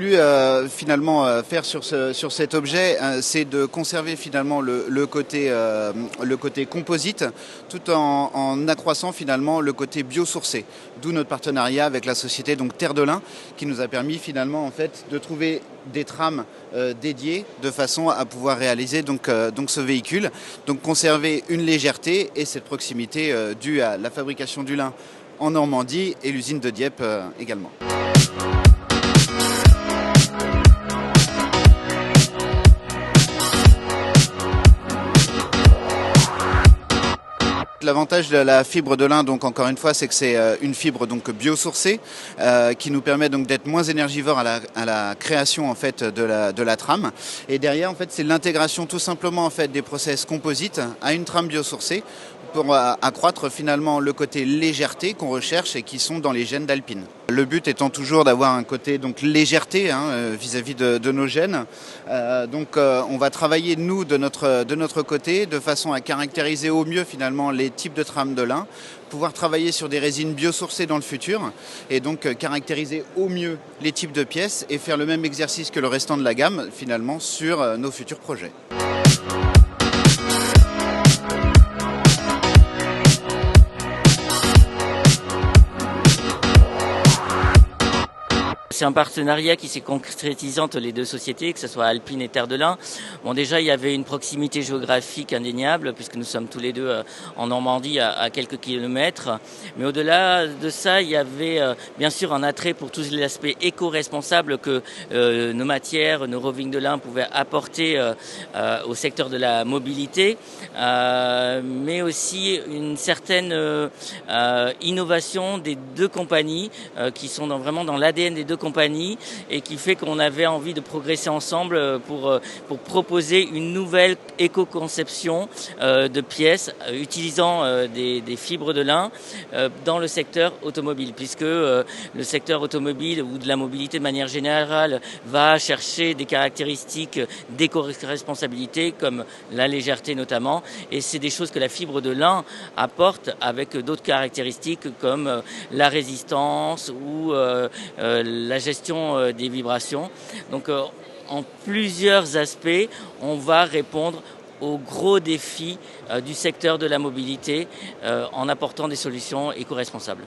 voulu finalement faire sur cet objet, c'est de conserver finalement le côté composite, tout en accroissant finalement le côté biosourcé. D'où notre partenariat avec la société donc Terre de Lin, qui nous a permis finalement en fait de trouver des trames dédiées de façon à pouvoir réaliser donc ce véhicule, donc conserver une légèreté et cette proximité due à la fabrication du lin en Normandie et l'usine de Dieppe également. L'avantage de la fibre de lin, donc encore une fois, c'est que c'est une fibre donc biosourcée qui nous permet donc d'être moins énergivore à la création en fait de la trame. Et derrière, en fait, c'est l'intégration tout simplement en fait des process composites à une trame biosourcée pour accroître finalement le côté légèreté qu'on recherche et qui sont dans les gènes d'Alpine. Le but étant toujours d'avoir un côté donc légèreté vis-à-vis de nos gènes. On va travailler nous de notre côté de façon à caractériser au mieux finalement les types de trames de lin, pouvoir travailler sur des résines biosourcées dans le futur et donc caractériser au mieux les types de pièces et faire le même exercice que le restant de la gamme finalement sur nos futurs projets. C'est un partenariat qui s'est concrétisé entre les deux sociétés, que ce soit Alpine et Terre de Lin. Bon, déjà, il y avait une proximité géographique indéniable, puisque nous sommes tous les deux en Normandie à quelques kilomètres. Mais au-delà de ça, il y avait bien sûr un attrait pour tous les aspects éco-responsables que nos matières, nos rovings de lin pouvaient apporter au secteur de la mobilité, mais aussi une certaine innovation des deux compagnies qui sont vraiment dans l'ADN des deux compagnie et qui fait qu'on avait envie de progresser ensemble pour proposer une nouvelle éco-conception de pièces utilisant des fibres de lin dans le secteur automobile, puisque le secteur automobile ou de la mobilité de manière générale va chercher des caractéristiques d'éco-responsabilité comme la légèreté notamment, et c'est des choses que la fibre de lin apporte avec d'autres caractéristiques comme la résistance ou la gestion des vibrations. Donc en plusieurs aspects, on va répondre aux gros défis du secteur de la mobilité en apportant des solutions éco-responsables.